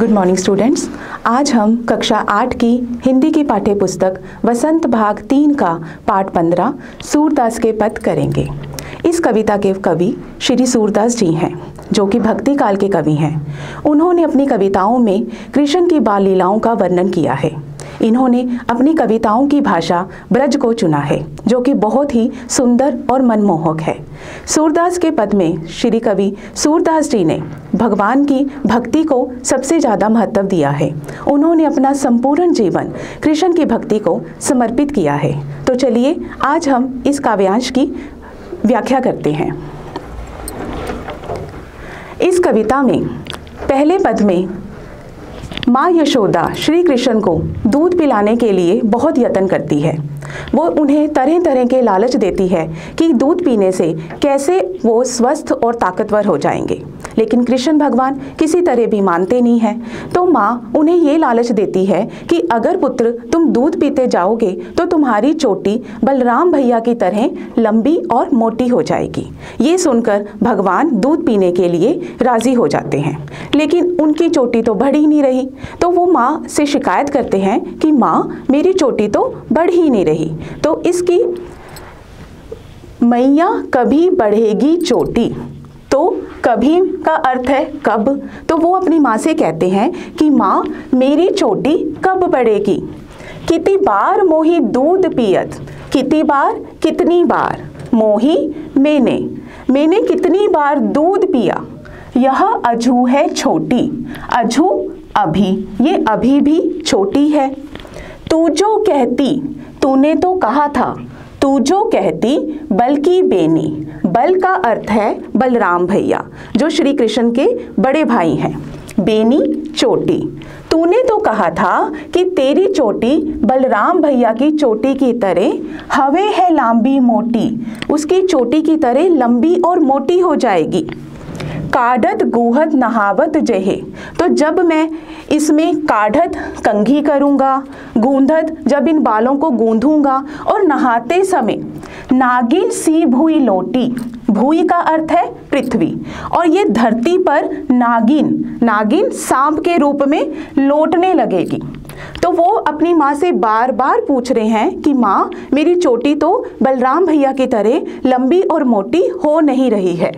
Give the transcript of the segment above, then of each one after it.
Good morning students. आज हम कक्षा 8 की हिंदी की पाठ्य पुस्तक वसंत भाग 3 का पाठ 15 सूरदास के पद करेंगे। इस कविता के कवि श्री सूरदास जी हैं, जो कि भक्ति काल के कवि हैं। उन्होंने अपनी कविताओं में कृष्ण की बाल लीलाओं का वर्णन किया है। इन्होंने अपनी कविताओं की भाषा ब्रज को चुना है, जो कि बहुत ही सुंदर और मनमोहक है। सूरदास के पद में श्री कवि सूरदास जी ने भगवान की भक्ति को सबसे ज़्यादा महत्व दिया है। उन्होंने अपना संपूर्ण जीवन कृष्ण की भक्ति को समर्पित किया है। तो चलिए आज हम इस काव्यांश की व्याख्या करते हैं। इस कविता में पहले पद में माँ यशोदा श्री कृष्ण को दूध पिलाने के लिए बहुत यत्न करती है। वो उन्हें तरह तरह के लालच देती है कि दूध पीने से कैसे वो स्वस्थ और ताकतवर हो जाएंगे, लेकिन कृष्ण भगवान किसी तरह भी मानते नहीं हैं। तो माँ उन्हें ये लालच देती है कि अगर पुत्र तुम दूध पीते जाओगे तो तुम्हारी चोटी बलराम भैया की तरह लंबी और मोटी हो जाएगी। ये सुनकर भगवान दूध पीने के लिए राजी हो जाते हैं, लेकिन उनकी चोटी तो बढ़ ही नहीं रही। तो वो माँ से शिकायत करते हैं कि माँ मेरी चोटी तो बढ़ ही नहीं रही। तो इसकी मैया कभी बढ़ेगी चोटी, तो कभी का अर्थ है कब। तो वो अपनी माँ से कहते हैं कि माँ मेरी चोटी कब बढ़ेगी। कितनी बार मोही दूध पियत, कितनी बार कितनी बार, मोही मैंने कितनी बार दूध पिया, यह अजू है छोटी। अजू अभी, ये अभी भी छोटी है। तू जो कहती, तूने तो कहा था, तू जो कहती बल की बेनी। बल का अर्थ है बलराम भैया, जो श्री कृष्ण के बड़े भाई हैं। बेनी चोटी, तूने तो कहा था कि तेरी चोटी बलराम भैया की चोटी की तरह हवे है लंबी मोटी, उसकी चोटी की तरह लंबी और मोटी हो जाएगी। काढ़त गूहत नहावत जहे, तो जब मैं इसमें काढ़त कंघी करूँगा, गूंधत जब इन बालों को गूंधूंगा, और नहाते समय नागिन सी भूई लोटी। भूई का अर्थ है पृथ्वी, और ये धरती पर नागिन सांप के रूप में लौटने लगेगी। तो वो अपनी माँ से बार बार पूछ रहे हैं कि माँ मेरी चोटी तो बलराम भैया की तरह लंबी और मोटी हो नहीं रही है।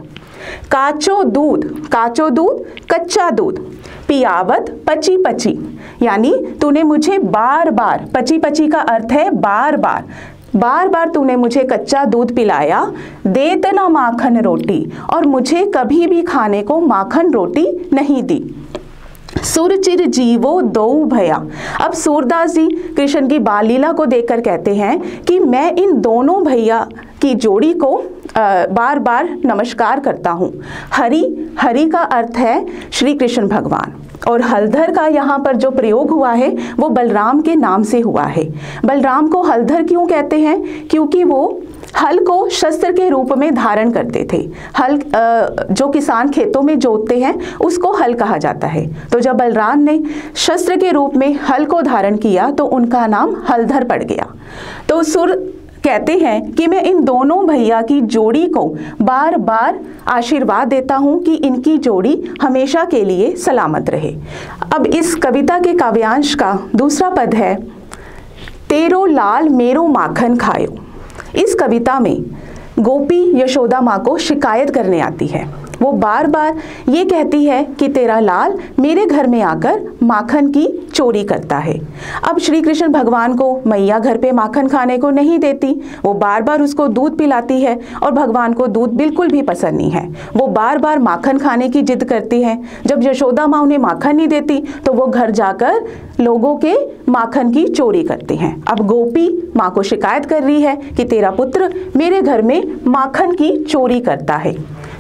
काचो दूध कच्चा दूध, पियावत पची पची, यानी तूने मुझे बार बार, पची पची का अर्थ है बार बार तूने मुझे कच्चा दूध पिलाया। देत ना माखन रोटी, और मुझे कभी भी खाने को माखन रोटी नहीं दी। सुरचिर जीवो दो भया। अब सूरदास जी कृष्ण की बाल लीला को देखकर कहते हैं कि मैं इन दोनों भैया की जोड़ी को बार बार नमस्कार करता हूँ। हरि का अर्थ है श्री कृष्ण भगवान, और हलधर का यहाँ पर जो प्रयोग हुआ है वो बलराम के नाम से हुआ है। बलराम को हलधर क्यों कहते हैं? क्योंकि वो हल को शस्त्र के रूप में धारण करते थे। हल जो किसान खेतों में जोतते हैं उसको हल कहा जाता है। तो जब बलराम ने शस्त्र के रूप में हल को धारण किया तो उनका नाम हलधर पड़ गया। तो सुर कहते हैं कि मैं इन दोनों भैया की जोड़ी को बार बार आशीर्वाद देता हूं कि इनकी जोड़ी हमेशा के लिए सलामत रहे। अब इस कविता के काव्यांश का दूसरा पद है तेरो लाल मेरो माखन खायो। इस कविता में गोपी यशोदा माँ को शिकायत करने आती है। वो बार बार ये कहती है कि तेरा लाल मेरे घर में आकर माखन की चोरी करता है। अब श्री कृष्ण भगवान को मैया घर पे माखन खाने को नहीं देती। वो बार बार उसको दूध पिलाती है, और भगवान को दूध बिल्कुल भी पसंद नहीं है। वो बार बार माखन खाने की जिद करती है। जब यशोदा माँ उन्हें माखन नहीं देती तो वो घर जाकर लोगों के माखन की चोरी करती हैं। अब गोपी माँ को शिकायत कर रही है कि तेरा पुत्र मेरे घर में माखन की चोरी करता है।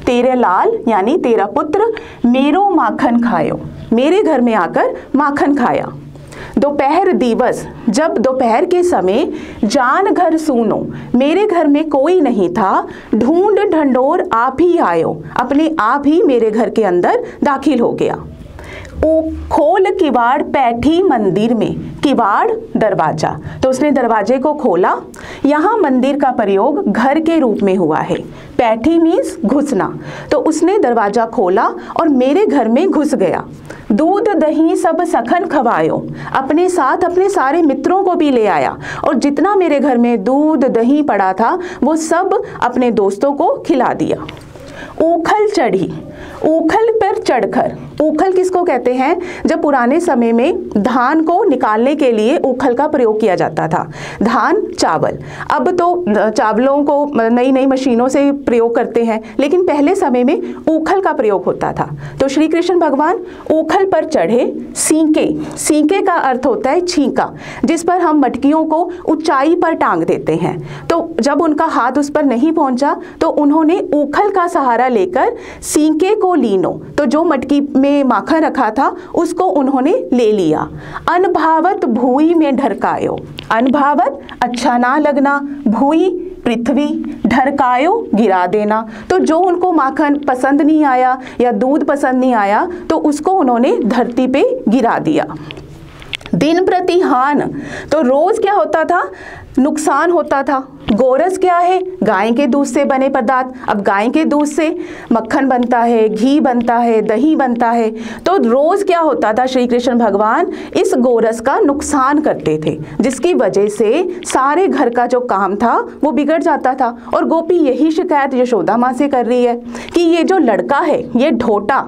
तेरे लाल यानी तेरा पुत्र मेरो माखन खायो, मेरे घर में आकर माखन खाया। दोपहर दिवस, जब दोपहर के समय जान घर सूनो, मेरे घर में कोई नहीं था। ढूंढ ढंढोर आप ही आयो, अपने आप ही मेरे घर के अंदर दाखिल हो गया। ओ खोल किवाड़ बैठी मंदिर में, किवाड़ दरवाजा, तो उसने दरवाजे को खोला। यहाँ मंदिर का प्रयोग घर के रूप में हुआ है। पैठी मीन्स घुसना, तो उसने दरवाजा खोला और मेरे घर में घुस गया। दूध दही सब सखन खवायो, अपने साथ अपने सारे मित्रों को भी ले आया और जितना मेरे घर में दूध दही पड़ा था वो सब अपने दोस्तों को खिला दिया। ऊखल चढ़ी, ऊखल पर चढ़कर, ऊखल किसको कहते हैं? जब पुराने समय में धान को निकालने के लिए ऊखल का प्रयोग किया जाता था। धान चावल, अब तो चावलों को नई नई मशीनों से प्रयोग करते हैं, लेकिन पहले समय में ऊखल का प्रयोग होता था। तो श्री कृष्ण भगवान ऊखल पर चढ़े। सींके, सींके का अर्थ होता है छींका, जिस पर हम मटकियों को ऊंचाई पर टांग देते हैं। तो जब उनका हाथ उस पर नहीं पहुंचा तो उन्होंने ऊखल का सहारा लेकर सींके को लीनो, तो जो मटकी में माखन रखा था उसको उन्होंने ले लिया। अनभावत भूई में ढरकायो, अनभावत अच्छा ना लगना, भूई पृथ्वी, ढरकायो गिरा देना, तो जो उनको माखन पसंद नहीं आया या दूध पसंद नहीं आया तो उसको उन्होंने धरती पे गिरा दिया। दिन प्रति हान, तो रोज क्या होता था? नुकसान होता था। गोरस क्या है? गाय के दूध से बने पदार्थ। अब गाय के दूध से मक्खन बनता है, घी बनता है, दही बनता है, तो रोज क्या होता था? श्री कृष्ण भगवान इस गोरस का नुकसान करते थे, जिसकी वजह से सारे घर का जो काम था वो बिगड़ जाता था। और गोपी यही शिकायत यशोदा माँ से कर रही है कि ये जो लड़का है, ये ढोटा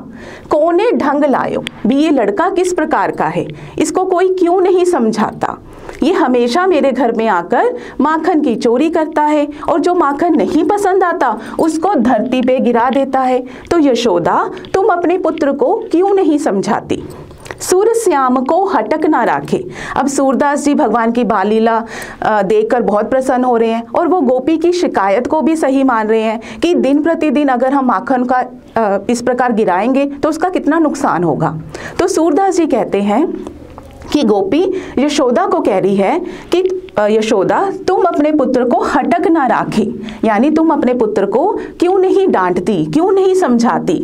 कोने ढंग लायो, भी ये लड़का किस प्रकार का है, इसको कोई क्यों नहीं समझाता? ये हमेशा मेरे घर में आकर माखन की चोरी करता है और जो माखन नहीं पसंद आता उसको धरती पे गिरा देता है। तो यशोदा, तुम अपने पुत्र को क्यों नहीं समझाती? सूर श्याम को हटक ना राखे। अब सूरदास जी भगवान की बाल लीला देखकर बहुत प्रसन्न हो रहे हैं और वो गोपी की शिकायत को भी सही मान रहे हैं कि दिन प्रतिदिन अगर हम माखन का इस प्रकार गिराएंगे तो उसका कितना नुकसान होगा। तो सूरदास जी कहते हैं कि गोपी यशोदा को कह रही है कि यशोदा, तुम अपने पुत्र को हटक ना राखी, यानी तुम अपने पुत्र को क्यों नहीं डांटती, क्यों नहीं समझाती?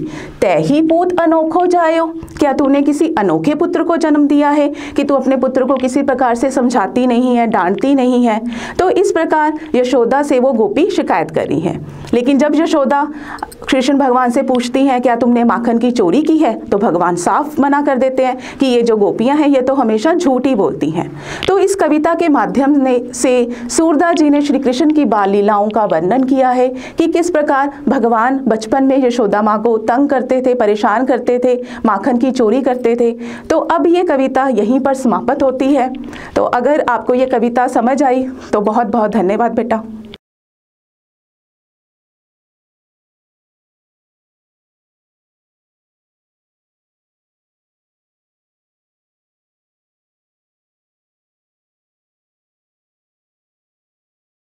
तै ही पूत अनोखो जायो, क्या तूने किसी अनोखे पुत्र को जन्म दिया है कि तू अपने पुत्र को किसी प्रकार से समझाती नहीं है, डांटती नहीं है? तो इस प्रकार यशोदा से वो गोपी शिकायत कर रही है। लेकिन जब यशोदा कृष्ण भगवान से पूछती हैं क्या तुमने माखन की चोरी की है, तो भगवान साफ मना कर देते हैं कि ये जो गोपियां हैं ये तो हमेशा झूठ ही बोलती हैं। तो इस कविता के माध्यम से सूरदास जी ने श्री कृष्ण की बाल लीलाओं का वर्णन किया है कि किस प्रकार भगवान बचपन में यशोदा माँ को तंग करते थे, परेशान करते थे, माखन की चोरी करते थे। तो अब ये कविता यहीं पर समाप्त होती है। तो अगर आपको ये कविता समझ आई तो बहुत बहुत धन्यवाद बेटा।